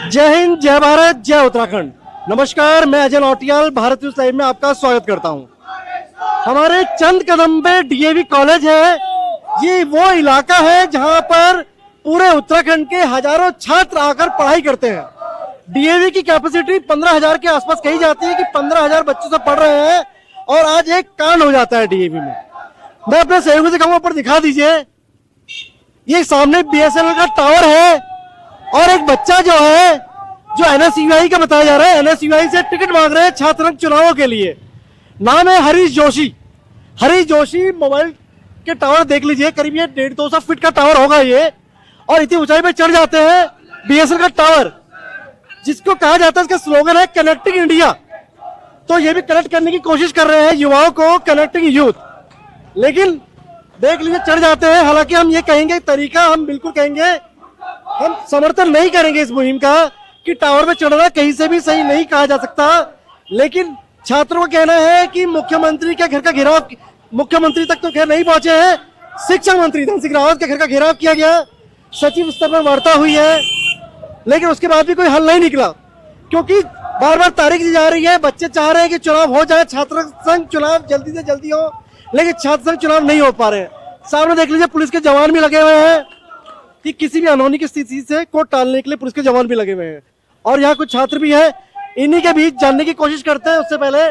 जय हिंद, जय भारत, जय उत्तराखंड। नमस्कार, मैं अजय नौटियाल भारत न्यूज लाइव में आपका स्वागत करता हूं। हमारे चंद कदम पे डीएवी कॉलेज है। ये वो इलाका है जहां पर पूरे उत्तराखंड के हजारों छात्र आकर पढ़ाई करते हैं। डीएवी की कैपेसिटी 15,000 के आसपास कही जाती है कि 15,000 बच्चों से पढ़ रहे हैं और आज एक कांड हो जाता है डीएवी में। मैं अपने सहयोगी से कहूंगा ऊपर दिखा दीजिए। ये सामने बीएसएनएल का टावर है और एक बच्चा जो है, जो एनएसयूआई का बताया जा रहा है, एनएसयूआई से टिकट मांग रहे हैं छात्र चुनावों के लिए। नाम है हरीश जोशी। हरीश जोशी मोबाइल के टावर देख लीजिए, करीब ये 150-200 फीट का टावर होगा ये, और इतनी ऊंचाई पे चढ़ जाते हैं। बीएसएनएल का टावर, जिसको कहा जाता है, इसका स्लोगन है कनेक्टिंग इंडिया। तो ये भी कनेक्ट करने की कोशिश कर रहे हैं युवाओं को, कनेक्टिंग यूथ। लेकिन देख लीजिए चढ़ जाते हैं। हालांकि हम ये कहेंगे, तरीका हम बिल्कुल कहेंगे, हम समर्थन नहीं करेंगे इस मुहिम का कि टावर पे चढ़ना कहीं से भी सही नहीं कहा जा सकता। लेकिन छात्रों का कहना है कि मुख्यमंत्री के घर का घेराव, मुख्यमंत्री तक तो खैर नहीं पहुंचे हैं, शिक्षा मंत्री धन सिंह रावत के घर का घेराव किया गया, सचिव स्तर पर वार्ता हुई है, लेकिन उसके बाद भी कोई हल नहीं निकला, क्योंकि बार बार तारीख दी जा रही है। बच्चे चाह रहे हैं कि चुनाव हो जाए, छात्र संघ चुनाव जल्दी से जल्दी हो, लेकिन छात्र संघ चुनाव नहीं हो पा रहे हैं। सामने देख लीजिए पुलिस के जवान भी लगे हुए हैं कि किसी भी अनहोनी की स्थिति से को टालने के लिए पुलिस के जवान भी लगे हुए हैं। और यहाँ कुछ छात्र भी हैं, इन्हीं के बीच जानने की कोशिश करते हैं। उससे पहले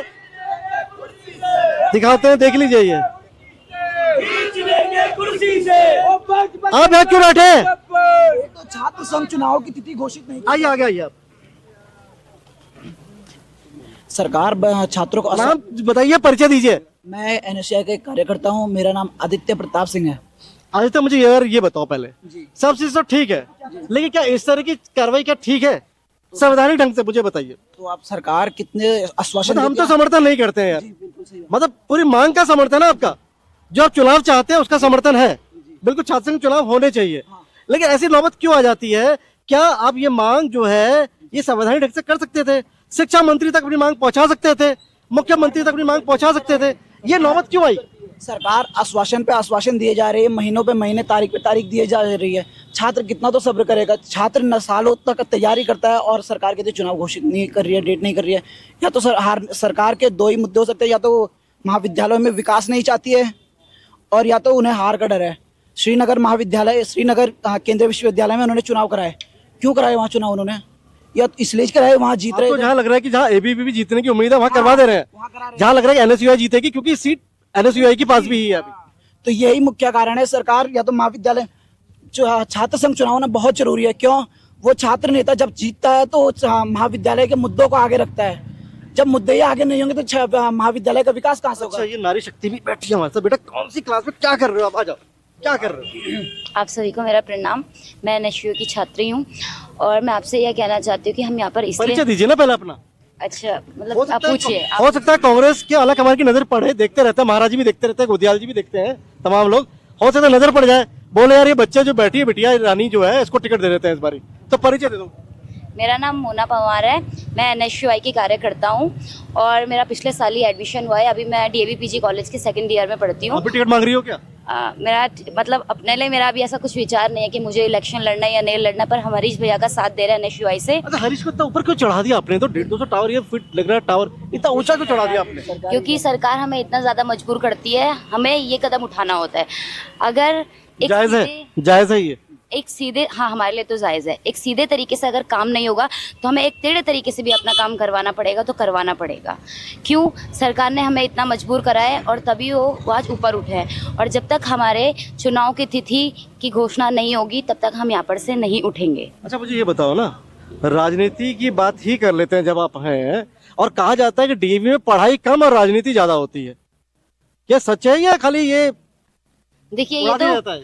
दिखाते हैं, देख लीजिए। ये आप यहाँ क्यों बैठे हैं? तो छात्र संघ चुनाव की तिथि घोषित नहीं। आइए आगे आइए। आप सरकार छात्रों को नाम बताइए, परिचय दीजिए। मैं एनएसयूआई का एक कार्यकर्ता हूं। मेरा नाम आदित्य प्रताप सिंह है। आदित्य, मुझे यार ये बताओ पहले, सब चीज तो ठीक है, लेकिन क्या इस तरह की कार्रवाई क्या ठीक है संवैधानिक ढंग से? मुझे बताइए। तो आप सरकार कितने आश्वासन हम तो समर्थन नहीं करते हैं यार। मतलब पूरी मांग का समर्थन है आपका, जो आप चुनाव चाहते हैं उसका समर्थन है। बिल्कुल छात्र संघ चुनाव होने चाहिए, लेकिन ऐसी नौबत क्यों आ जाती है? क्या आप ये मांग जो है ये संवैधानिक ढंग से कर सकते थे? शिक्षा मंत्री तक अपनी मांग पहुंचा सकते थे, मुख्यमंत्री तक अपनी मांग पहुंचा सकते थे। ये नौबत क्यों आई? सरकार आश्वासन पे आश्वासन दिए जा रही है, महीनों पे महीने, तारीख पे तारीख दिए जा रही है। छात्र कितना तो सब्र करेगा? छात्र न सालों तक तैयारी करता है और सरकार के चुनाव घोषित नहीं कर रही है, डेट नहीं कर रही है। या तो सरकार के दो ही मुद्दे हो सकते हैं, या तो महाविद्यालयों में विकास नहीं चाहती है और या तो उन्हें हार का डर है। श्रीनगर महाविद्यालय, श्रीनगर केंद्रीय विश्वविद्यालय में उन्होंने चुनाव कराए। क्यों कराए वहाँ चुनाव उन्होंने? या इसलिए कराए वहाँ जीत रहे। जहाँ लग रहा है कि जहाँ एबीवीपी जीतने की उम्मीद है वहाँ करवा दे रहे हैं। जहाँ लग रहा है कि एनएसयूआई जीतेगी, क्योंकि सीट एनएसयूआई के पास भी ही है अभी। तो यही मुख्य कारण है। सरकार या तो महाविद्यालय, छात्र संघ चुनाव होना बहुत जरूरी है। क्यों? वो छात्र नेता जब जीतता है तो महाविद्यालय के मुद्दों को आगे रखता है। जब मुद्दे ही आगे नहीं होंगे तो महाविद्यालय का विकास कहाँ से होगा? अच्छा, ये नारी शक्ति भी बैठी है हमारे साथ। बेटा, कौन सी क्लास में क्या कर रहे हो आप? आ जाओ, क्या कर रहे हो? आप सभी को मेरा प्रणाम। मैं एनएसयूआई की छात्री हूँ और मैं आपसे यह कहना चाहती हूँ कि हम यहाँ पर इसलिए। परिचय दीजिए ना पहले अपना। अच्छा, मतलब आप पूछिए। हो सकता है कांग्रेस के अलग हमारे की नजर पड़े, देखते रहते हैं, महाराज जी भी देखते रहते हैं, गोदियाल जी भी देखते हैं, तमाम लोग। हो सकता है नजर पड़ जाए, बोले यार ये बच्चे जो बैठी है, बिटिया रानी जो है, इसको टिकट दे देते हैं इस बारी। तो परिचय दे दो। मेरा नाम मोना पवार है। मैं एनएसयूआई की कार्यकर्ता हूँ और मेरा पिछले साल ही एडमिशन हुआ है। अभी मैं डीएवी पीजी कॉलेज के सेकंड ईयर में पढ़ती हूँ। अभी टिकट मांग रही हो क्या? मेरा मतलब अपने लिए मेरा अभी ऐसा कुछ विचार नहीं है कि मुझे इलेक्शन लड़ना है या नहीं लड़ना, पर हम हरीश भैया का साथ दे रहे हैं एनएसयूआई से। अच्छा, हरीश को इतना ऊपर क्यों चढ़ा दिया आपने? तो 150-200 टावर, ये फिट लग रहा है टावर, इतना ऊंचा क्यों चढ़ा दिया आपने? क्योंकि सरकार हमें इतना ज्यादा मजबूर करती है, हमें ये कदम उठाना होता है। अगर जायज है ये एक सीधे, हाँ हमारे लिए तो जायज़ है। एक सीधे तरीके से अगर काम नहीं होगा तो हमें एक टेढ़े तरीके से भी अपना काम करवाना पड़ेगा, तो करवाना पड़ेगा। क्यों? सरकार ने हमें इतना मजबूर करा है और तभी वो आज ऊपर उठे हैं। और जब तक हमारे चुनाव की तिथि की घोषणा नहीं होगी तब तक हम यहाँ पर से नहीं उठेंगे। अच्छा, मुझे ये बताओ ना, राजनीति की बात ही कर लेते हैं जब आप हैं, और कहा जाता है कि डीएवी में पढ़ाई कम और राजनीति ज्यादा होती है। क्या सच है या खाली ये? देखिए, ये तो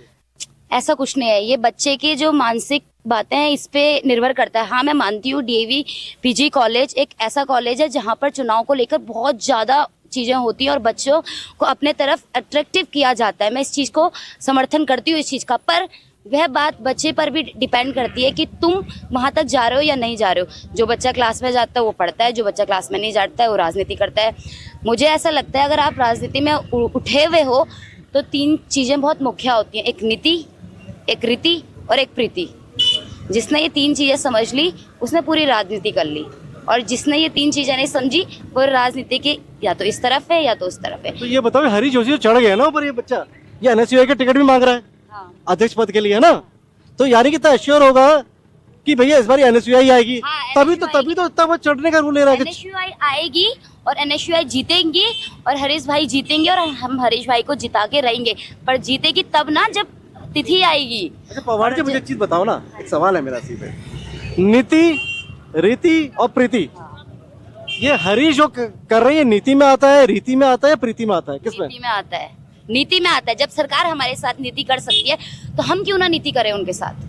ऐसा कुछ नहीं है। ये बच्चे की जो मानसिक बातें हैं इस पे निर्भर करता है। हाँ, मैं मानती हूँ डीएवी पीजी कॉलेज एक ऐसा कॉलेज है जहाँ पर चुनाव को लेकर बहुत ज़्यादा चीज़ें होती हैं और बच्चों को अपने तरफ अट्रैक्टिव किया जाता है। मैं इस चीज़ को समर्थन करती हूँ, इस चीज़ का। पर वह बात बच्चे पर भी डिपेंड करती है कि तुम वहाँ तक जा रहे हो या नहीं जा रहे हो। जो बच्चा क्लास में जाता है वो पढ़ता है, जो बच्चा क्लास में नहीं जाता है वो राजनीति करता है। मुझे ऐसा लगता है अगर आप राजनीति में उठे हुए हो तो तीन चीज़ें बहुत मुख्य होती हैं, एक नीति, एक रीति और एक प्रीति। जिसने ये 3 चीज़ें समझ ली उसने पूरी राजनीति कर ली, और जिसने ये 3 चीज़ें नहीं समझी वो राजनीति के या तो इस तरफ है या तो उस तरफ है। तो ये बताओ, हरीश जोशी जो चढ़ गया ना ऊपर, ये बच्चा ये एनएसयूआई का टिकट भी मांग रहा है हाँ। अध्यक्ष पद के लिए, है ना? तो यानी कि इतना एश्योर होगा कि भैया इस बार एनएसयूआई आएगी। हाँ, तभी NSUI तो इतना वो चढ़ने का रूल ले रहा है कि एनएसयूआई आएगी और एनएसयूआई जीतेंगे और हरीश भाई जीतेंगे और हम हरीश भाई को जिता के रहेंगे, पर जीतेगी तब ना जब तिथि आएगी। अच्छा पवार जी, मुझे एक चीज बताओ ना, एक सवाल है मेरा सीधे। नीति, रीति और प्रीति, ये हरीश जो कर रही है, नीति में आता है, रीति में आता है, प्रीति में आता है, किसमें? नीति में आता है, नीति में आता है। जब सरकार हमारे साथ नीति कर सकती है तो हम क्यों ना नीति करें उनके साथ,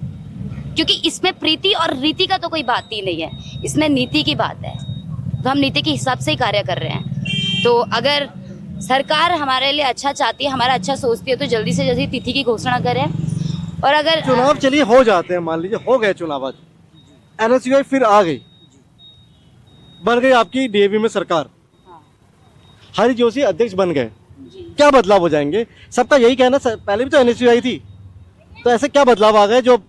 क्योंकि इसमें प्रीति और रीति का तो कोई बात ही नहीं है, इसमें नीति की बात है। तो हम नीति के हिसाब से ही कार्य कर रहे हैं। तो अगर सरकार हमारे लिए अच्छा चाहती है, हमारा अच्छा सोचती है, तो जल्दी से जल्दी तिथि की घोषणा करें। और अगर चुनाव चलिए हो जाते हैं, मान लीजिए हो गए चुनाव, आज एनएसयूआई फिर आ गई, बन गई आपकी डीएवी में सरकार, हरीश जोशी अध्यक्ष बन गए, क्या बदलाव हो जाएंगे? सबका यही कहना, पहले भी तो एनएसयूआई थी, तो ऐसे क्या बदलाव आ गए? जो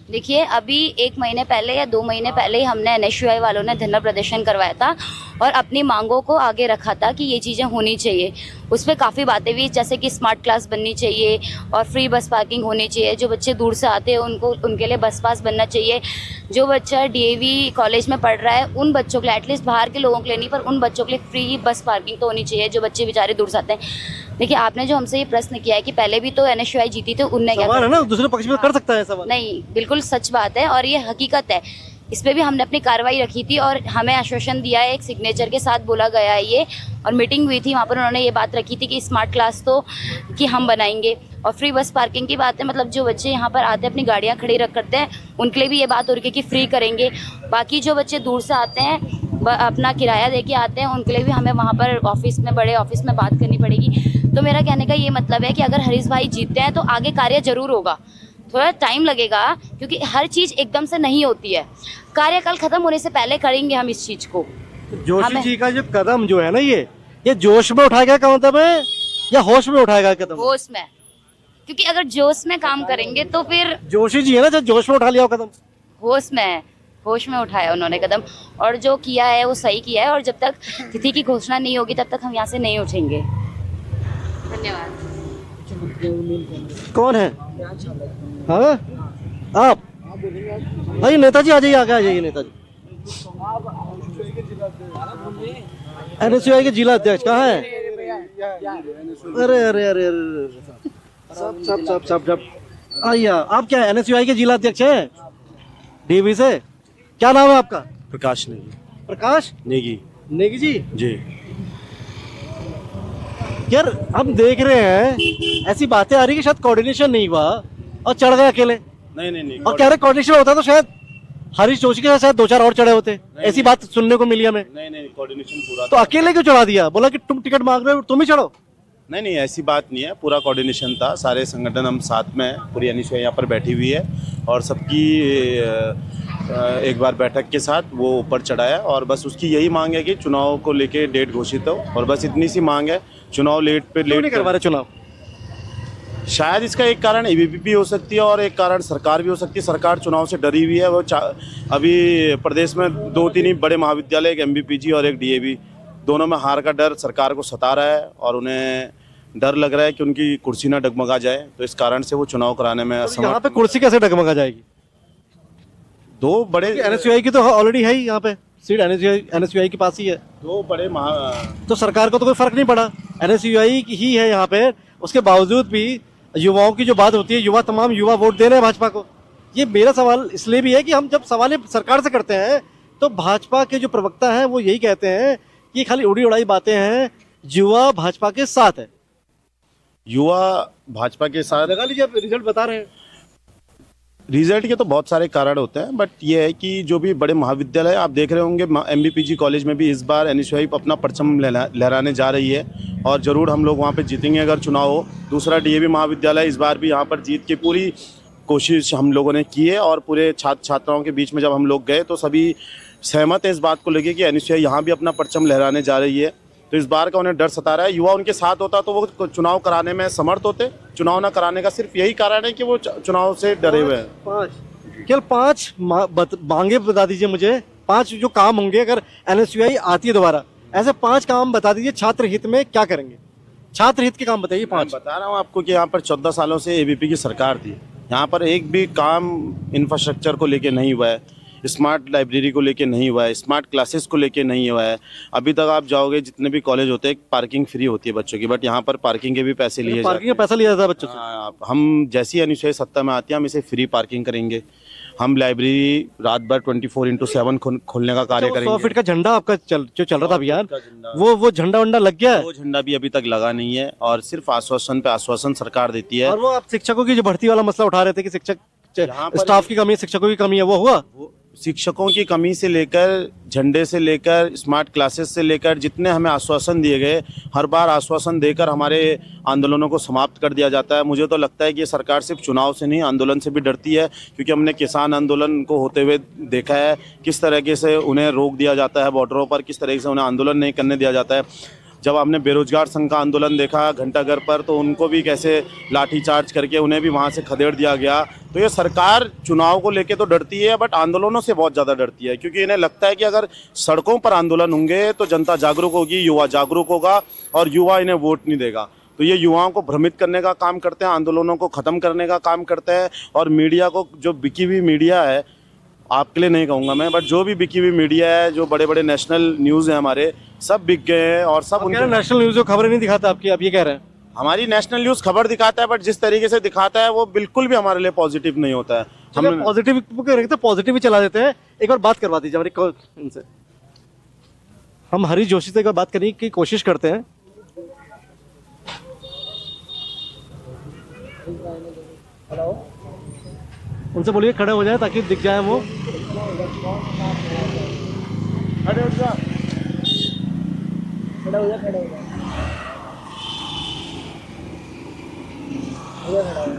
देखिए, अभी 1 महीने पहले या 2 महीने पहले ही हमने एनएसयूआई वालों ने धरना प्रदर्शन करवाया था और अपनी मांगों को आगे रखा था कि ये चीज़ें होनी चाहिए। उस पर काफ़ी बातें भी, जैसे कि स्मार्ट क्लास बननी चाहिए और फ्री बस पार्किंग होनी चाहिए। जो बच्चे दूर से आते हैं उनके लिए बस पास बनना चाहिए। जो बच्चा डीएवी कॉलेज में पढ़ रहा है उन बच्चों के लिए, एटलीस्ट बाहर के लोगों के लिए नहीं, पर उन बच्चों के लिए फ्री बस पार्किंग तो होनी चाहिए जो बच्चे बेचारे दूर से आते हैं। देखिए, आपने जो हमसे ये प्रश्न किया है कि पहले भी तो एनएसयूआई जीती थी, उनने क्या सवाल है ना, दूसरे पक्ष में कर सकता है सवाल। नहीं, बिल्कुल सच बात है और ये हकीकत है। इस पे भी हमने अपनी कार्रवाई रखी थी और हमें आश्वासन दिया है, एक सिग्नेचर के साथ बोला गया है ये, और मीटिंग हुई थी, वहाँ पर उन्होंने ये बात रखी थी कि स्मार्ट क्लास तो कि हम बनाएंगे। और फ्री बस पार्किंग की बात है, मतलब जो बच्चे यहाँ पर आते हैं अपनी गाड़ियाँ खड़ी रख करते हैं उनके लिए भी ये बात हो रही है कि फ्री करेंगे। बाकी जो बच्चे दूर से आते हैं, अपना किराया दे के आते हैं, उनके लिए भी हमें वहाँ पर ऑफिस में, बड़े ऑफिस में बात करनी पड़ेगी। तो मेरा कहने का ये मतलब है कि अगर हरीश भाई जीतते हैं तो आगे कार्य जरूर होगा, थोड़ा टाइम लगेगा क्योंकि हर चीज़ एकदम से नहीं होती है। कार्यकाल खत्म होने से पहले करेंगे हम इस चीज़ को। जोशी जी का जो कदम जो है ना, ये जोश में उठाएगा का मतलब है या होश में उठाएगा कदम? होश में, क्योंकि अगर जोश में काम करेंगे तो फिर, जोशी जी है ना, जो जोश में उठा लिया कदम, होश में उठाया उन्होंने कदम, और जो किया है वो सही किया है। और जब तक तिथि की घोषणा नहीं होगी तब तक हम यहाँ से नहीं उठेंगे। धन्यवाद। कौन है? हाँ आप? भाई नेताजी आ जाइए, आगे आ जाइए नेताजी। एनएसयूआई के जिला अध्यक्ष कहाँ है? अरे अरे अरे अरे, सब आइए। आप क्या एनएसयूआई के जिला अध्यक्ष हैं डीवी से? क्या नाम है आपका? प्रकाश नेगी। प्रकाश नेगी नेगी जी। जी। यार हम देख रहे हैं ऐसी बातें आ रही कि शायद कोऑर्डिनेशन नहीं हुआ और चढ़ गए अकेले, नहीं और कह रहे कोऑर्डिनेशन होता तो शायद हरीश जोशी के साथ शायद 2-4 और चढ़े होते। ऐसी बात सुनने को मिली हमें। नहीं कोऑर्डिनेशन पूरा तो अकेले क्यों चढ़ा दिया? बोला कि तुम टिकट मांग रहे हो, तुम ही चढ़ो। नहीं ऐसी बात नहीं है, पूरा कोऑर्डिनेशन था, सारे संगठन हम साथ में हैं, पूरी एनएसयूआई यहाँ पर बैठी हुई है और सबकी एक बार बैठक के साथ वो ऊपर चढ़ा है और बस उसकी यही मांग है कि चुनाव को लेके डेट घोषित हो, और बस इतनी सी मांग है। चुनाव लेट नहीं करवा रहे चुनाव? शायद इसका एक कारण एबीवीपी भी हो सकती है और एक कारण सरकार भी हो सकती है। सरकार चुनाव से डरी हुई है। वो अभी प्रदेश में 2-3 ही बड़े महाविद्यालय, एक एमबीपीजी और एक डीएवी, दोनों में हार का डर सरकार को सता रहा है और उन्हें डर लग रहा है कि उनकी कुर्सी ना डगमगा जाए, तो इस कारण से वो चुनाव कराने में असमर्थ। यहाँ पे कुर्सी कैसे डगमगा जाएगी? 2 बड़े एनएसयूआई की तो ऑलरेडी है ही, यहाँ पे सीट एनएसयूआई के पास ही है। 2 बड़े तो सरकार को तो कोई फर्क नहीं पड़ा, एनएसयूआई ही है यहाँ पे। उसके बावजूद भी युवाओं की जो बात होती है, तमाम युवा वोट दे रहे हैं भाजपा को। ये मेरा सवाल इसलिए भी है कि हम जब सवाल सरकार से करते हैं तो भाजपा के जो प्रवक्ता हैं वो यही कहते हैं कि खाली उड़ी उड़ाई बातें हैं, युवा भाजपा के साथ है। युवा भाजपा के साथ, लगा लीजिए, रिजल्ट बता रहे हैं। रिजल्ट के तो बहुत सारे कारण होते हैं, बट ये है कि जो भी बड़े महाविद्यालय आप देख रहे होंगे, एमबीपीजी कॉलेज में भी इस बार एनएसयूआई अपना परचम लहराने जा रही है और ज़रूर हम लोग वहाँ पे जीतेंगे अगर चुनाव हो। दूसरा डीएवी महाविद्यालय इस बार भी यहाँ पर जीत की पूरी कोशिश हम लोगों ने की है और पूरे छात्र छात्राओं के बीच में जब हम लोग गए तो सभी सहमत है इस बात को लेके कि एनएसयूआई यहाँ भी अपना परचम लहराने जा रही है। तो इस बार का उन्हें डर सता रहा है। युवा उनके साथ होता तो वो चुनाव कराने में समर्थ होते। चुनाव ना कराने का सिर्फ यही कारण है कि वो चुनाव से डरे हुए हैं। केवल 5 मांगे बता दीजिए मुझे, 5 जो काम होंगे अगर एनएसयूआई आती है दोबारा, ऐसे 5 काम बता दीजिए छात्र हित में क्या करेंगे, छात्र हित के काम बताइए मैं 5। बता रहा हूँ आपको कि यहाँ पर 14 सालों से एबीपी की सरकार थी, यहाँ पर एक भी काम इंफ्रास्ट्रक्चर को लेके नहीं हुआ है, स्मार्ट लाइब्रेरी को लेके नहीं हुआ है, स्मार्ट क्लासेस को लेके नहीं हुआ है। अभी तक आप जाओगे जितने भी कॉलेज होते हैं पार्किंग फ्री होती है बच्चों की, बट यहाँ पर पार्किंग के भी पैसे लिए जाते पार्किंग का पैसा लिया जाता है बच्चों से। हैं। हम जैसी अनुच्छेद सत्ता में आती है हम इसे फ्री पार्किंग करेंगे, हम लाइब्रेरी रात भर 24/7 खोलने का कार्य 100 करेंगे। फीट का झंडा आपका जो चल रहा था अभियान, का झंडा। वो झंडा वंडा लग गया है? वो झंडा भी अभी तक लगा नहीं है और सिर्फ आश्वासन पे आश्वासन सरकार देती है। और वो आप शिक्षकों की जो भर्ती वाला मसला उठा रहे थे कि शिक्षक यहाँ पर स्टाफ की कमी है, शिक्षकों की कमी है, वो हुआ? वो शिक्षकों की कमी से लेकर झंडे से लेकर स्मार्ट क्लासेस से लेकर जितने हमें आश्वासन दिए गए, हर बार आश्वासन देकर हमारे आंदोलनों को समाप्त कर दिया जाता है। मुझे तो लगता है कि ये सरकार सिर्फ चुनाव से नहीं आंदोलन से भी डरती है, क्योंकि हमने किसान आंदोलन को होते हुए देखा है किस तरीके से उन्हें रोक दिया जाता है बॉर्डरों पर, किस तरीके से उन्हें आंदोलन नहीं करने दिया जाता है। जब हमने बेरोजगार संघ का आंदोलन देखा घंटाघर पर, तो उनको भी कैसे लाठीचार्ज करके उन्हें भी वहाँ से खदेड़ दिया गया। तो ये सरकार चुनाव को लेके तो डरती है, बट आंदोलनों से बहुत ज़्यादा डरती है, क्योंकि इन्हें लगता है कि अगर सड़कों पर आंदोलन होंगे तो जनता जागरूक होगी, युवा जागरूक होगा और युवा इन्हें वोट नहीं देगा। तो ये युवाओं को भ्रमित करने का काम करते हैं, आंदोलनों को ख़त्म करने का काम करते हैं। और मीडिया को, जो बिकी हुई मीडिया है, आपके लिए नहीं कहूँगा मैं, बट जो भी बिकी हुई मीडिया है, जो बड़े बड़े नेशनल न्यूज़ हैं हमारे, सब बिक गए हैं और सब उनके नेशनल न्यूज जो खबरें नहीं दिखाता आपकी, आप ये कह रहे हैं? हमारी नेशनल न्यूज़ खबर दिखाता है, बट जिस तरीके से दिखाता है वो बिल्कुल भी हमारे लिए पॉजिटिव नहीं होता है। हम पॉजिटिव तो पॉजिटिव ही चला देते हैं। एक बार बात करवा दीजिए हमारी इनसे, हम हरीश जोशी से एक बार बात करने की कोशिश करते हैं। उनसे बोलिए खड़े हो जाए ताकि दिख जाए वो।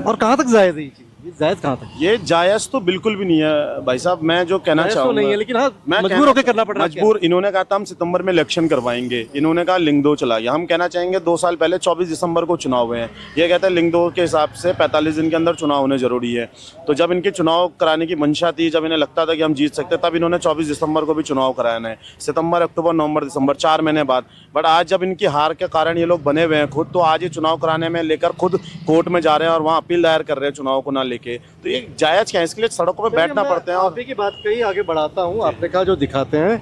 और कहाँ तक जायज है ये चीज? ये जायज कहाँ तक? ये जायज तो बिल्कुल भी नहीं है भाई साहब। मैं जो कहना जायज तो चाहूँगा नहीं है, लेकिन हाँ मैं मजबूर होकर करना पड़ रहा है। मजबूर। इन्होंने कहा था हम सितंबर में इलेक्शन करवाएंगे, इन्होंने कहा लिंग 2 चला गया। हम कहना चाहेंगे 2 साल पहले 24 दिसंबर को चुनाव हुए हैं, ये कहता है लिंग 2 के हिसाब से 45 दिन के अंदर चुनाव होने जरूरी है। तो जब इनके चुनाव कराने की मंशा थी, जब इन्हें लगता था कि हम जीत सकते, तब इन्होंने 24 दिसंबर को भी चुनाव कराना है, सितंबर, अक्टूबर, नवंबर, दिसंबर, 4 महीने बाद। बट आज जब इनकी हार के कारण ये लोग बने हुए हैं खुद, तो आज ये चुनाव कराने में लेकर खुद कोर्ट में जा रहे हैं और वहाँ अपील दायर कर रहे हैं चुनाव को ना लेके। तो ये जायज क्या है? इसके लिए सड़कों पे बैठना पड़ते हैं। और आप ही की बात कही आगे बढ़ाता हूँ। आपने कहा जो दिखाते हैं,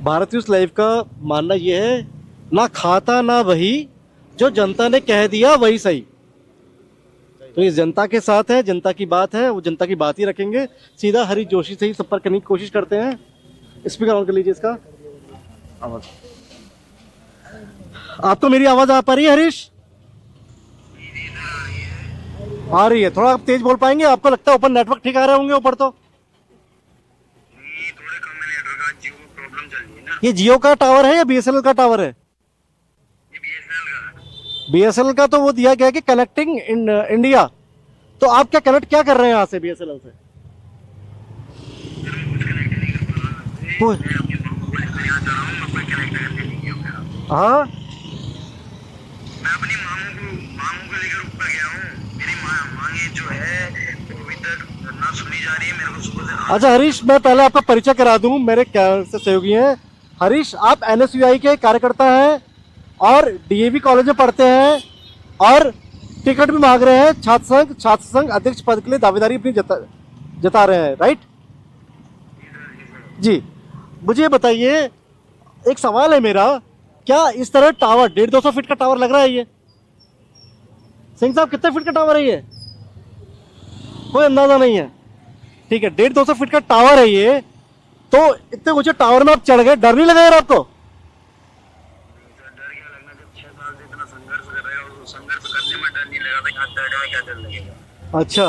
भारत न्यूज़ लाइव का मानना ये है, ना खाता ना वही, जो जनता ने कह दिया वही सही। तो ये जनता के साथ है, जनता की बात है, वो जनता की बात ही रखेंगे। सीधा हरीश जोशी से ही संपर्क करने की कोशिश करते हैं। स्पीकर ऑन कर लीजिए इसका। आपको मेरी आवाज आ पा रही है हरीश? आ रही है। थोड़ा आप तेज बोल पाएंगे? आपको लगता है ऊपर नेटवर्क ठीक आ रहे होंगे ऊपर? तो ये जियो का टावर है या बीएसएनएल का टावर है? बीएसएनएल का तो वो दिया गया कि कनेक्टिंग इंडिया। तो आप क्या कनेक्ट क्या कर रहे हैं यहाँ से बीएसएनएल से? हाँ, मैं अपनी मांगों को लेकर ऊपर गया हूँ। मेरी मांगे जो है वो अभी तक ना सुनी जा रही है। मेरे को सुबह से अच्छा हरीश, मैं पहले आपका परिचय करा दूं। मेरे से सहयोगी हैं हरीश, आप एनएसयूआई के कार्यकर्ता हैं और डीएवी कॉलेज में पढ़ते हैं और टिकट भी मांग रहे हैं छात्र संघ अध्यक्ष पद के लिए दावेदारी अपनी जता रहे हैं, राइट जी? मुझे ये बताइए, एक सवाल है मेरा, क्या इस तरह टावर 150-200 फीट का टावर लग रहा है ये? सिंह साहब कितने फीट का टावर है ये? कोई अंदाजा नहीं है। ठीक है, 150-200 फीट का टावर है ये। तो इतने ऊंचे टावर में आप चढ़ गए, डर नहीं लगा यार आपको? डर क्या लगना, जब 6 साल से इतना संघर्ष कर रहे हो, संघर्ष करने में डर नहीं लगा था। यहाँ डर में क्या डर लगेगा? अच्छा,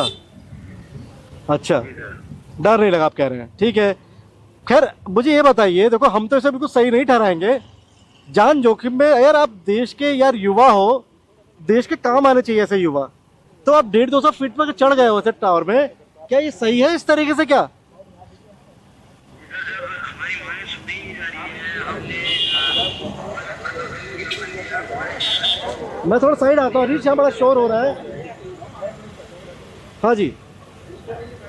डर नहीं लगा आप कह रहे हैं। ठीक है, खैर मुझे ये बताइए, देखो हम तो इसे बिल्कुल सही नहीं ठहराएंगे। जान जोखिम में, यार आप देश के यार युवा हो, देश के काम आने चाहिए ऐसे युवा, तो आप 150-200 फीट पर चढ़ गए हो ऐसे टावर में, क्या ये सही है इस तरीके से? क्या हमारी मांगे सुनी नहीं जा रही है। मैं थोड़ा साइड आता हूँ, यहाँ बड़ा शोर हो रहा है। हाँ जी,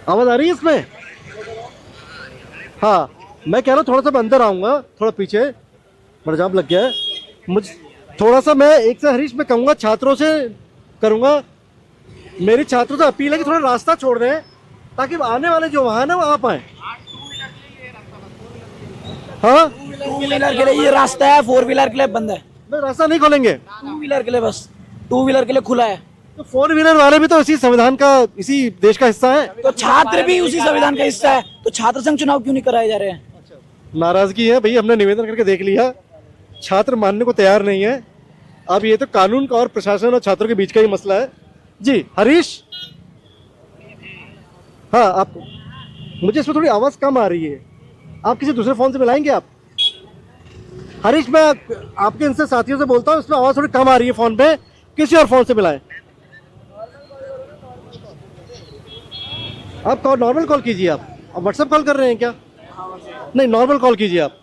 आवाज आ रही है इसमें? हाँ मैं कह रहा हूँ थोड़ा सा मैं अंदर आऊँगा, थोड़ा पीछे मेरा जाम लग गया है मुझे। थोड़ा सा मैं एक से हरीश मैं कहूँगा छात्रों से करूँगा, मेरी छात्रों से अपील है कि थोड़ा रास्ता छोड़ दें ताकि आने वाले जो वहाँ है ना वो आ पाए। हाँ टू व्हीलर के लिए ये रास्ता है, फोर व्हीलर के लिए बंद है। मैं रास्ता नहीं खोलेंगे, टू व्हीलर के लिए बस, टू व्हीलर के लिए खुला है। तो फोर व्हीलर वाले भी तो इसी संविधान का, इसी देश का हिस्सा है। तो छात्र भी उसी संविधान का हिस्सा है, तो छात्र संघ चुनाव क्यों नहीं कराए जा रहे हैं? नाराजगी है भाई, हमने निवेदन करके देख लिया, छात्र मानने को तैयार नहीं है। अब ये तो कानून का और प्रशासन और छात्रों के बीच का ही मसला है। जी हरीश, हाँ आप, मुझे इसमें थोड़ी आवाज कम आ रही है, आप किसी दूसरे फोन से मिलाएंगे आप? हरीश मैं आपके इनसे साथियों से बोलता हूँ, इसमें आवाज थोड़ी कम आ रही है फोन पे, किसी और फोन से मिलाएं। आप कॉल नॉर्मल कॉल कीजिए, आप व्हाट्सएप कॉल कर रहे हैं क्या? नहीं नॉर्मल कॉल कीजिए आप।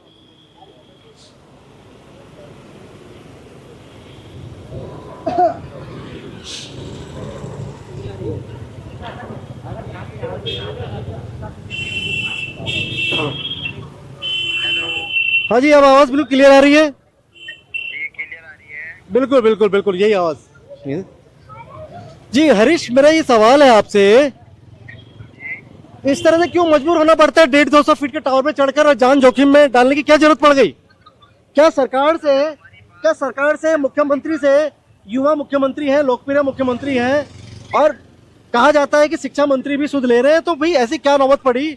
हाँ जी, अब आवाज बिल्कुल क्लियर आ रही है? ये क्लियर आ रही है। बिल्कुल बिल्कुल बिल्कुल यही आवाज। जी हरीश, मेरा ये सवाल है आपसे, इस तरह से क्यों मजबूर होना पड़ता है 150-200 फीट के टावर पे चढ़कर और जान जोखिम में डालने की क्या जरूरत पड़ गई? क्या सरकार से मुख्यमंत्री से, युवा मुख्यमंत्री हैं, लोकप्रिय मुख्यमंत्री हैं, और कहा जाता है कि शिक्षा मंत्री भी सुध ले रहे हैं, तो भाई ऐसी क्या नौबत पड़ी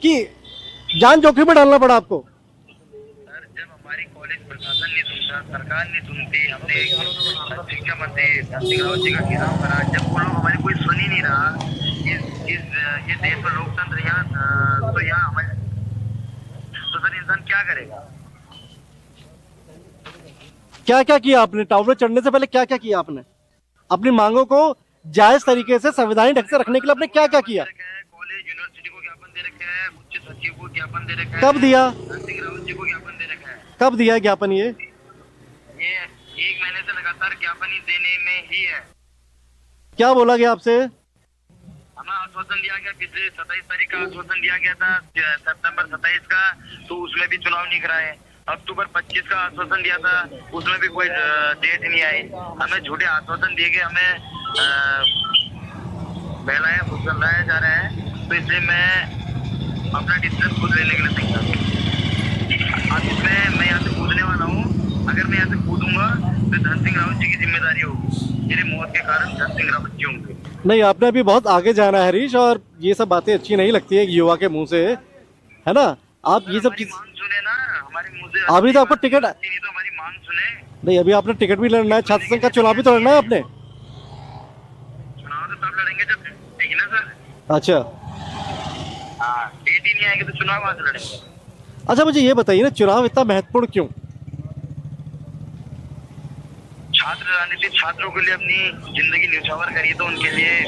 कि जान जोखिम में डालना पड़ा आपको? सर जब हमारी कॉलेज प्रशासन नहीं सुनता, सरकार नहीं सुनती, हमने शिक्षा मंत्री धन सिंह रावत जी का घेराव करा, जब वो लोग हमारी कोई सुन ही नहीं रहा, ये देश में लोकतंत्र यहाँ तो यहाँ हमारे, तो सर इंसान क्या करेगा? क्या क्या किया आपने टावर पे चढ़ने से पहले? क्या क्या किया आपने अपनी मांगों को जायज तरीके से संवैधानिक ढंग से रखने के लिए? आपने क्या क्या किया? कॉलेज यूनिवर्सिटी को ज्ञापन दे रखे है, उच्च सचिव को ज्ञापन दे रखा है, कब दिया? धन सिंह रावत जी को ज्ञापन दे रखा है। कब दिया ज्ञापन? ये 1 महीने से लगातार ज्ञापन ही देने में ही है। क्या बोला गया आपसे? हमें आश्वासन दिया गया, पिछले 27 तारीख का आश्वासन दिया गया था, सितंबर 27 का, तो उसमें भी चुनाव नहीं कराए। अक्टूबर 25 का आश्वासन दिया था, उसमें भी कोई डेट नहीं आई। हमें झूठे आश्वासन दिए गए, हमें बहलाया फुसलाया जा रहा है, तो इसलिए मैं अपना डिसीजन खुद लेने के लिए तैयार हूँ। अब इसमें मैं यहाँ से कूदने वाला हूँ, अगर मैं यहाँ से कूदूंगा तो धन सिंह रावत जी की जिम्मेदारी होगी, मेरी मौत के कारण धन सिंह रावत जी होंगे। नहीं, आपने अभी बहुत आगे जाना है हरीश, और ये सब बातें अच्छी नहीं लगती है एक युवा के मुंह से, है ना? आप ये सब चीज, मांग सुने ना हमारे मुंह से, अभी तो आपको टिकट, नहीं तो हमारी मांग सुने। नहीं अभी आपने टिकट भी लड़ना है, छात्र संघ का चुनाव भी तो लड़ना है आपने। चुनाव तो तब लड़ेंगे जब ठीक है ना सर। अच्छा हाँ, डेट ही नहीं आएगी तो चुनाव कहाँ से लड़ेंगे? अच्छा, मुझे ये बताइए ना, चुनाव इतना महत्वपूर्ण क्यों? छात्र राजनीति छात्रों के लिए अपनी जिंदगी न्यौछावर करी, तो उनके लिए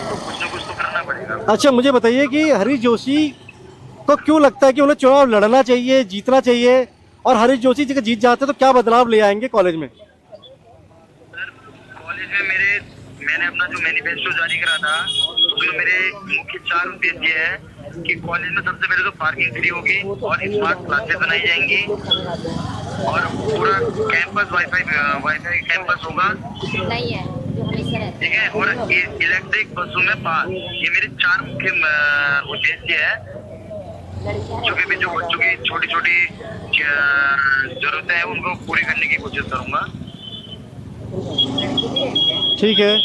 तो कुछ न कुछ तो करना पड़ेगा। अच्छा मुझे बताइए कि हरीश जोशी को क्यों लगता है कि उन्हें चुनाव लड़ना चाहिए, जीतना चाहिए, और हरीश जोशी जी का जीत जाते तो क्या बदलाव ले आएंगे कॉलेज में? सर कॉलेज में मैंने अपना जो मैनिफेस्टो जारी करा था, उसमें मेरे मुख्य 4 उद्देश्य है कि कॉलेज में सबसे पहले तो पार्किंग फ्री होगी और स्मार्ट क्लासेस बनाई जाएंगी, और पूरा कैंपस वाईफाई कैंपस होगा, नहीं है जो हमेशा रहता ठीक है, और इलेक्ट्रिक बसों में पास। ये मेरे 4 मुख्य उद्देश्य है, जो बच्चों की छोटी छोटी जरूरतें हैं उनको पूरी करने की कोशिश करूंगा। ठीक है।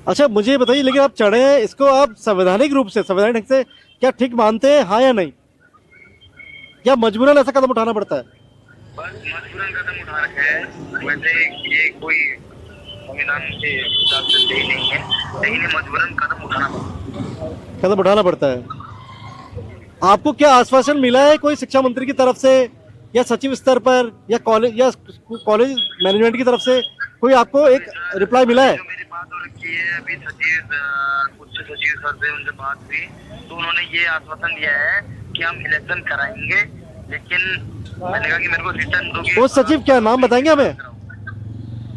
अच्छा मुझे बताइए, लेकिन आप चढ़े हैं इसको, आप संवैधानिक रूप से, संवैधानिक ढंग से क्या ठीक मानते हैं, हाँ या नहीं? या मजबूरन ऐसा कदम उठाना पड़ता है? बस मजबूरन कदम उठा रखा है, वैसे ये कोई संविधान के हिसाब से सही नहीं है, लेकिन ये मजबूरन कदम उठाना पड़ता है। आपको क्या आश्वासन मिला है कोई शिक्षा मंत्री की तरफ से, या सचिव स्तर पर, या कॉलेज मैनेजमेंट की तरफ से कोई आपको एक रिप्लाई मिला है? जो मेरी बात हो रखी है अभी उच्च सचिव सर से, उनसे बात हुई तो उन्होंने ये आश्वासन दिया है कि हम इलेक्शन कराएंगे, लेकिन मैंने कहा कि मेरे को रिटर्न दोगे। वो सचिव क्या नाम बताएंगे हमें?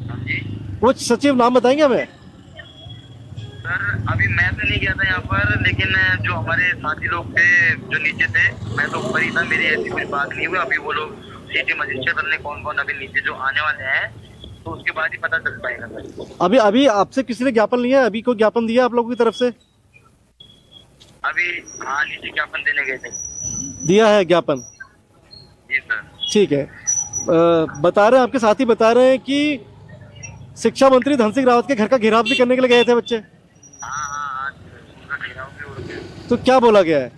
हाँ जी वो सचिव नाम बताएंगे हमें? सर, अभी मैं तो नहीं गया था यहाँ पर, लेकिन जो हमारे साथी लोग थे जो नीचे थे, मैं तो ऊपर ही था, मेरी ऐसी कोई बात नहीं हुई। अभी वो लोग सिटी मजिस्ट्रेट ने कौन कौन अभी नीचे जो आने वाले हैं, तो उसके बाद ही पता चल पाएगा सर। अभी अभी आपसे किसी ने ज्ञापन लिया है? अभी कोई ज्ञापन दिया आप लोगों की तरफ से? अभी हाँ, नीचे ज्ञापन देने गए थे। दिया है ज्ञापन? जी सर। ठीक है। बता रहे हैं, आपके साथी बता रहे हैं कि शिक्षा मंत्री धन सिंह रावत के घर का घेराव भी करने के लिए गए थे बच्चे। हाँ हाँ, आज उनका घेराव भी हो गया। तो क्या बोला गया है?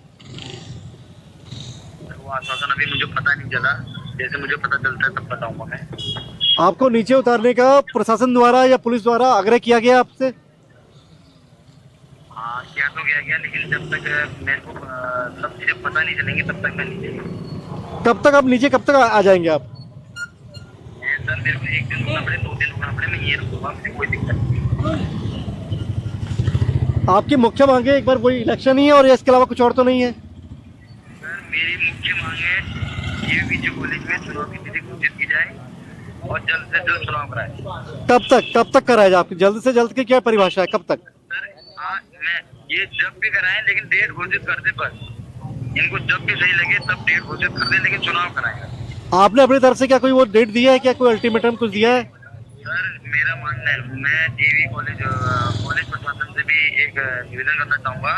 वो आश्वासन अभी मुझे पता नहीं चला, जैसे मुझे पता चलता है तब बताऊंगा मैं। आपको नीचे उतारने का प्रशासन द्वारा या पुलिस द्वारा आग्रह किया गया आपसे? हाँ, किया तो गया, लेकिन जब तक मेरे को सब चीजें पता नहीं चलेंगी तब तक मैं नहीं जाएंगे। कब तक आप नीचे, कब तक आ जाएंगे आप? सर मेरे को 1 दिन रुकना पड़े, 2 दिन रुकना पड़े, मैं ये रुकूंगा, मुझे कोई दिक्कत नहीं। आपकी मुख्य मांगे एक बार वही इलेक्शन ही है और इसके अलावा कुछ और तो नहीं है? सर मेरी मुख्य मांग है डीएवी कॉलेज में चुनाव की तिथि घोषित की जाए और जल्द से जल्द चुनाव कराए। कब तक कराया जाए? आपकी जल्द से जल्द की क्या परिभाषा है, कब तक? सर आज मैं ये जब भी कराएं, लेकिन डेट घोषित कर दे बस। इनको जब भी सही लगे तब डेट घोषित कर दे, लेकिन चुनाव कराएगा। आपने अपनी तरफ से क्या कोई वो डेट दिया है, क्या कोई अल्टीमेटम कुछ दिया है? सर मेरा मानना है, मैं डीएवी कॉलेज प्रशासन से भी एक निवेदन करना चाहूंगा।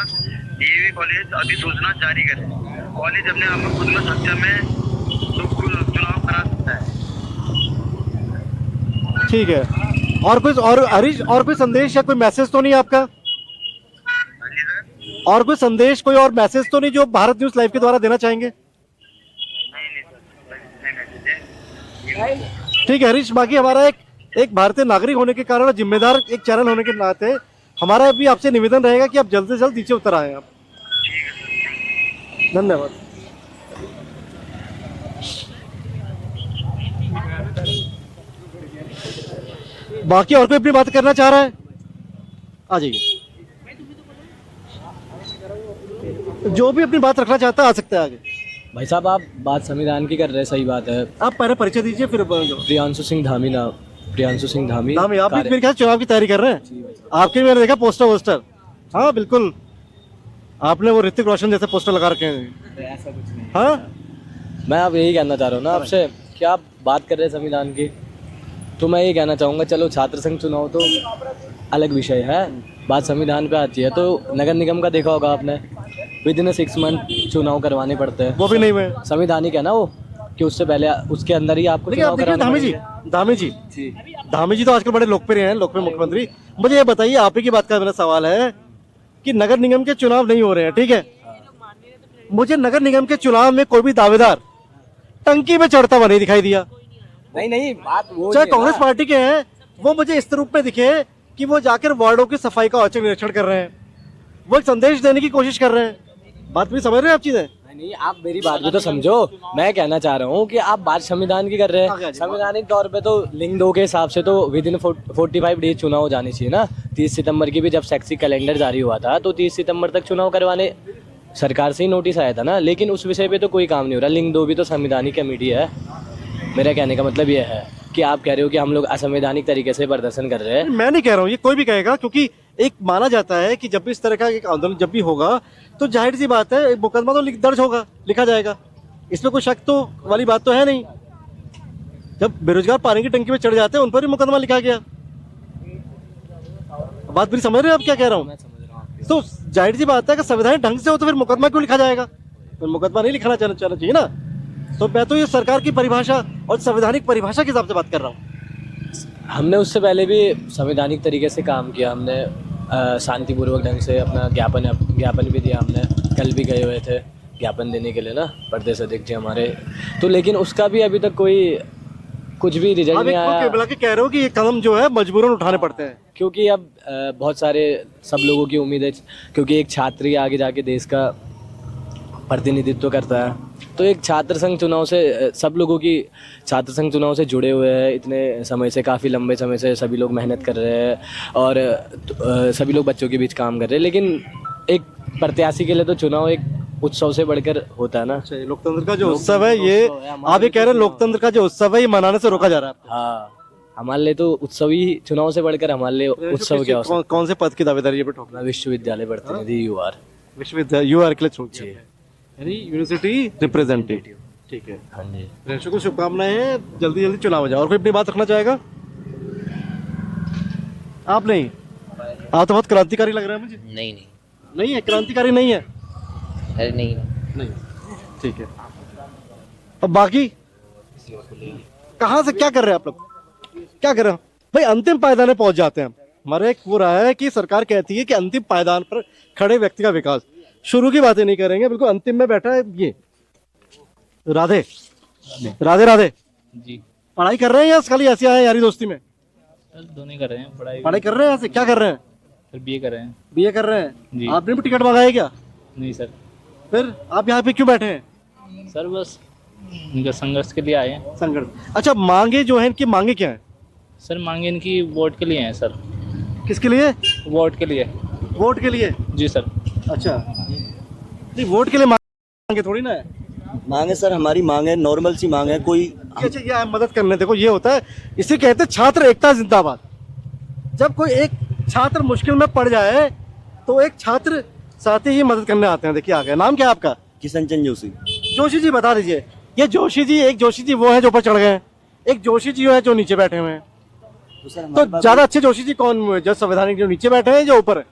डीएवी कॉलेज अधिसूचना जारी करे, कॉलेज अपने आप में खुद में सक्षम है तो चुनाव करा सकता है। ठीक है। और कुछ और हरीश, और कोई संदेश या कोई मैसेज तो नहीं आपका? हाँ जी सर। और कोई संदेश, कोई और मैसेज तो नहीं जो भारत न्यूज लाइव के द्वारा देना चाहेंगे? नहीं सर। ठीक है हरीश, बाकी हमारा एक भारतीय नागरिक होने के कारण और जिम्मेदार एक चैनल होने के नाते हमारा भी आपसे निवेदन रहेगा कि आप जल्द से जल्द नीचे उतर आए आप। धन्यवाद। बाकी और कोई अपनी बात करना चाह रहा है? आ जाइए, जो भी अपनी बात रखना चाहता है आ सकता है आगे। भाई साहब आप बात संविधान की कर रहे हैं, सही बात है। आप पहले परिचय दीजिए फिर। प्रियांशु सिंह धामी नाम, प्रियांशु सिंह धामी। नाम है, आप भी मेरे ख्याल चुनाव की तैयारी कर रहे हैं। आपके भी मैंने देखा पोस्टर। हाँ बिल्कुल, आपने वो ऋतिक रोशन जैसे पोस्टर लगा रखे हैं। ऐसा कुछ नहीं। हाँ, मैं अब यही कहना चाह रहा हूँ ना आपसे कि आप बात कर रहे हैं संविधान की, तो मैं ये कहना चाहूँगा, चलो छात्र संघ चुनाव तो अलग विषय है, बात संविधान पे आती है। तो नगर निगम का देखा होगा आपने, विदिन 6 मंथ चुनाव करवाने पड़ते हैं। वो भी नहीं हुए। संविधानिक है ना वो, कि उससे पहले उसके अंदर ही आपको देखिए, आप चुनाव देखिए कराने धामी जी तो आजकल बड़े लोकप्रिय हैं, लोकप्रिय मुख्यमंत्री। मुझे ये बताइए, आप ही की बात का मेरा सवाल है कि नगर निगम के चुनाव नहीं हो रहे हैं, ठीक है? मुझे नगर निगम के चुनाव में कोई भी दावेदार टंकी में चढ़ता हुआ नहीं दिखाई दिया। नहीं बात वो चाहे कांग्रेस पार्टी के हैं, वो मुझे इस रूप में दिखे कि वो जाकर वार्डों की सफाई का औचक निरीक्षण कर रहे हैं, वो एक संदेश देने की कोशिश कर रहे हैं। बात भी समझ रहे हैं आप चीजें? नहीं, आप मेरी बात भी तो समझो। मैं कहना चाह रहा हूँ कि आप बात संविधान की कर रहे हैं। संवैधानिक तौर पे तो लिंग 2 के हिसाब से तो विद इन 45 डेज चुनाव हो जाने चाहिए ना। 30 सितंबर की भी जब शैक्षिक कैलेंडर जारी हुआ था तो 30 सितंबर तक चुनाव करवाने सरकार से ही नोटिस आया था ना, लेकिन उस विषय पे तो कोई काम नहीं हो रहा। लिंग 2 भी तो संवैधानिक कमेटी है। मेरा कहने का मतलब ये है कि आप कह रहे हो कि हम लोग असंवैधानिक तरीके से प्रदर्शन कर रहे हैं। मैं नहीं कह रहा हूँ, ये कोई भी कहेगा, क्योंकि एक माना जाता है कि जब भी इस तरह का एक आंदोलन जब भी होगा तो जाहिर सी बात है एक मुकदमा तो दर्ज होगा, लिखा जाएगा, इसमें कोई शक तो वाली बात तो है नहीं। जब बेरोजगार पानी की टंकी में चढ़ जाते हैं उन पर भी मुकदमा लिखा गया। बात भी समझ रहे हैं आप क्या कह रहा हूँ? तो जाहिर सी बात है कि संविधान ढंग से हो तो फिर मुकदमा क्यों लिखा जाएगा? फिर मुकदमा नहीं लिखना चाहना चाहिए ना। तो मैं तो ये सरकार की परिभाषा और संवैधानिक परिभाषा के हिसाब से बात कर रहा हूँ। हमने उससे पहले भी संवैधानिक तरीके से काम किया, हमने शांतिपूर्वक ढंग से अपना ज्ञापन भी दिया। हमने कल भी गए हुए थे ज्ञापन देने के लिए ना, प्रदेश अध्यक्ष जी हमारे। तो लेकिन उसका भी अभी तक कोई कुछ भी रिजल्ट नहीं आया। के कह रहे हो कि ये कदम जो है मजबूरन उठाने पड़ते हैं, क्योंकि अब बहुत सारे सब लोगों की उम्मीद है, क्योंकि एक छात्र ही आगे जाके देश का प्रतिनिधित्व करता है। तो एक छात्र संघ चुनाव से सब लोगों की छात्र संघ चुनाव से जुड़े हुए हैं इतने समय से, काफ़ी लंबे समय से सभी लोग मेहनत कर रहे हैं और सभी लोग बच्चों के बीच काम कर रहे हैं। लेकिन एक प्रत्याशी के लिए तो चुनाव एक उत्सव से बढ़कर होता है ना। लोकतंत्र का जो उत्सव है ये, आप ये कह रहे हैं लोकतंत्र का जो उत्सव है ये मनाने से रोका जा रहा है। हाँ, हमारे लिए तो उत्सव ही चुनाव से बढ़कर हमारे लिए उत्सव क्या हो सकता कौन से पद की दावेदारी पे ठोकना? है? विश्वविद्यालय प्रतिनिधि यूआर। विश्वविद्यालय यूआर के लिए छोड़ दिया है। यानी यूनिवर्सिटी रिप्रेजेंटेटिव। ठीक है। हाँ जी। प्रेक्षकों को शुभकामनाएं हैं, जल्दी जल्दी चुनाव हो जाए। और कोई अपनी बात रखना चाहेगा? आप नहीं? आप तो बहुत क्रांतिकारी लग रहा है मुझे। नहीं नहीं नहीं है, क्रांतिकारी नहीं है। अरे नहीं नहीं, ठीक है। अब बाकी कहाँ से क्या कर रहे हैं आप लोग? क्या कर रहे हो भाई? अंतिम पायदान पे पहुंच जाते हैं हम। हमारा एक वो रहा है कि सरकार कहती है कि अंतिम पायदान पर खड़े व्यक्ति का विकास। शुरू की बातें नहीं करेंगे, बिल्कुल अंतिम में बैठा है ये। राधे राधे राधे जी पढ़ाई कर रहे हैं या खाली ऐसे आए यारी दोस्ती में? सर दोनों ही कर रहे हैं पढ़ाई पढ़ाई कर रहे हैं ऐसे? क्या कर रहे हैं? सर बीए कर रहे हैं। बीए कर रहे हैं। जी। आपने भी टिकट मंगाया क्या? नहीं सर। फिर आप यहाँ पे क्यों बैठे हैं? सर बस इनका संघर्ष के लिए आए हैं। संगठन। अच्छा, मांगे जो है इनकी मांगे क्या है? सर मांगे इनकी वोट के लिए हैं सर। किसके लिए? वोट के लिए। वोट के लिए? जी सर। अच्छा, नहीं वोट के लिए मांगे थोड़ी ना है। मांग है सर, हमारी मांग है, नॉर्मल सी मांग है। कोई अच्छा, ये मदद करने, देखो ये होता है, इसे कहते हैं छात्र एकता जिंदाबाद। जब कोई एक छात्र मुश्किल में पड़ जाए तो एक छात्र साथी ही मदद करने आते हैं। देखिए आ गया। नाम क्या है आपका? किशन चंद जोशी। जोशी जी बता दीजिए। ये जोशी जी, एक जोशी जी वो है जो ऊपर चढ़ गए हैं, एक जोशी जी है जो नीचे बैठे हुए हैं। तो सर तो ज्यादा अच्छे जोशी जी कौन हुए? जो संवैधानिक जो नीचे बैठे हैं जो ऊपर है?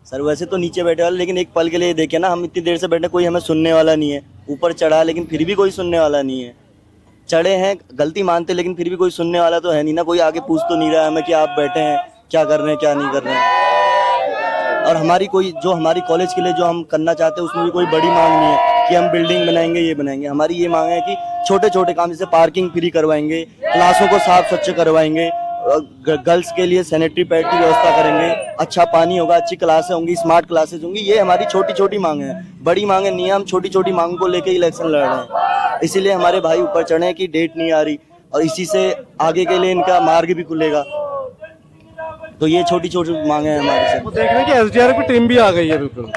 सर वैसे तो नीचे बैठे वाले, लेकिन एक पल के लिए देखे ना, हम इतनी देर से बैठे, कोई हमें सुनने वाला नहीं है। ऊपर चढ़ा लेकिन फिर भी कोई सुनने वाला नहीं है। चढ़े हैं, गलती मानते, लेकिन फिर भी कोई सुनने वाला तो है नहीं ना। कोई आगे पूछ तो नहीं रहा है हमें कि आप बैठे हैं, क्या कर रहे हैं, क्या नहीं कर रहे हैं। और हमारी कोई जो हमारी कॉलेज के लिए जो हम करना चाहते हैं उसमें भी कोई बड़ी मांग नहीं है कि हम बिल्डिंग बनाएंगे, ये बनाएंगे। हमारी ये मांग है कि छोटे छोटे काम, जैसे पार्किंग फ्री करवाएंगे, क्लासों को साफ स्वच्छ करवाएंगे, गर्ल्स के लिए सैनिटरी पैड की व्यवस्था करेंगे, अच्छा पानी होगा, अच्छी क्लासें होंगी, स्मार्ट क्लासेज होंगी। ये हमारी छोटी छोटी मांग है, बड़ी मांग नहीं है। हम छोटी छोटी मांग को लेकर इलेक्शन लड़ रहे हैं, इसीलिए हमारे भाई ऊपर चढ़े कि डेट नहीं आ रही, और इसी से आगे के लिए इनका मार्ग भी खुलेगा। तो ये छोटी छोटी मांगे हैं हमारे से। वो देख रहे हैं कि एसडीआरएफ की टीम भी आ गई है। बिल्कुल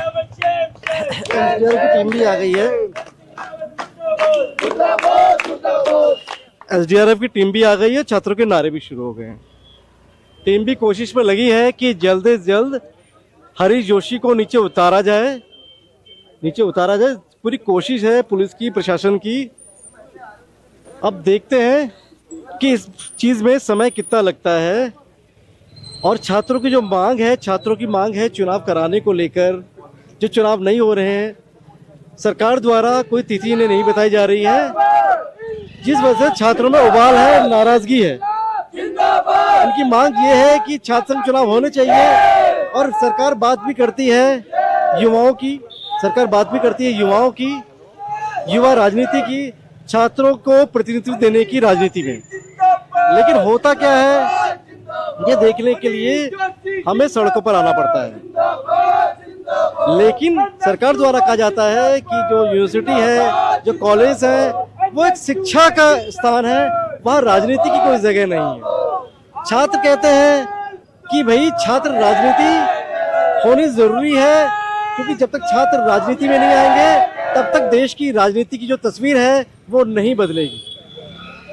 एसडीआरएफ की टीम भी आ गई है। एसडीआरएफ की टीम भी आ गई है। छात्रों के नारे भी शुरू हो गए हैं। टीम भी कोशिश में लगी है कि जल्द से जल्द हरीश जोशी को नीचे उतारा जाए, नीचे उतारा जाए। पूरी कोशिश है पुलिस की, प्रशासन की। अब देखते हैं कि इस चीज में समय कितना लगता है। और छात्रों की जो मांग है, छात्रों की मांग है चुनाव कराने को लेकर, जो चुनाव नहीं हो रहे हैं, सरकार द्वारा कोई तिथि इन्हें नहीं बताई जा रही है, जिस वजह से छात्रों में उबाल है, नाराजगी है। इनकी मांग ये है कि छात्र संघ चुनाव होने चाहिए। और सरकार बात भी करती है युवाओं की, सरकार बात भी करती है युवाओं की, युवा राजनीति की, छात्रों को प्रतिनिधित्व देने की राजनीति में। लेकिन होता क्या है, ये देखने के लिए हमें सड़कों पर आना पड़ता है। लेकिन सरकार द्वारा कहा जाता है कि जो यूनिवर्सिटी है, जो कॉलेज है, वो एक शिक्षा का स्थान है, वहाँ राजनीति की कोई जगह नहीं है। छात्र कहते हैं कि भाई छात्र राजनीति होनी जरूरी है, क्योंकि जब तक छात्र राजनीति में नहीं आएंगे तब तक देश की राजनीति की जो तस्वीर है वो नहीं बदलेगी।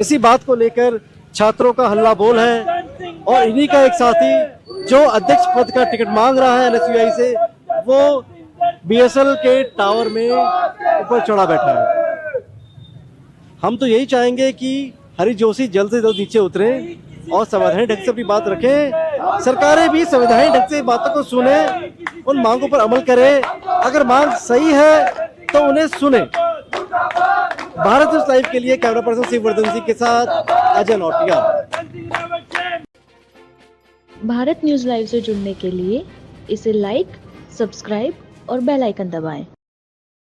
इसी बात को लेकर छात्रों का हल्ला बोल है। और इन्हीं का एक साथी जो अध्यक्ष पद का टिकट मांग रहा है एनएसयूआई से, वो बीएसएल के टावर में ऊपर चढ़ा बैठा है। हम तो यही चाहेंगे कि हरीश जोशी जल्द से जल्द नीचे उतरे और संवैधानिक ढंग से अपनी बात रखें। सरकारें भी संवैधानिक ढंग से बातों को सुने, उन मांगों पर अमल करें। अगर मांग सही है तो उन्हें सुने। भारत न्यूज़ लाइव के लिए कैमरा पर्सन शिववर्धन सिंह के साथ अजय नौटियाल। भारत न्यूज़ लाइव से जुड़ने के लिए इसे लाइक, सब्सक्राइब और बेल आइकन दबाएं।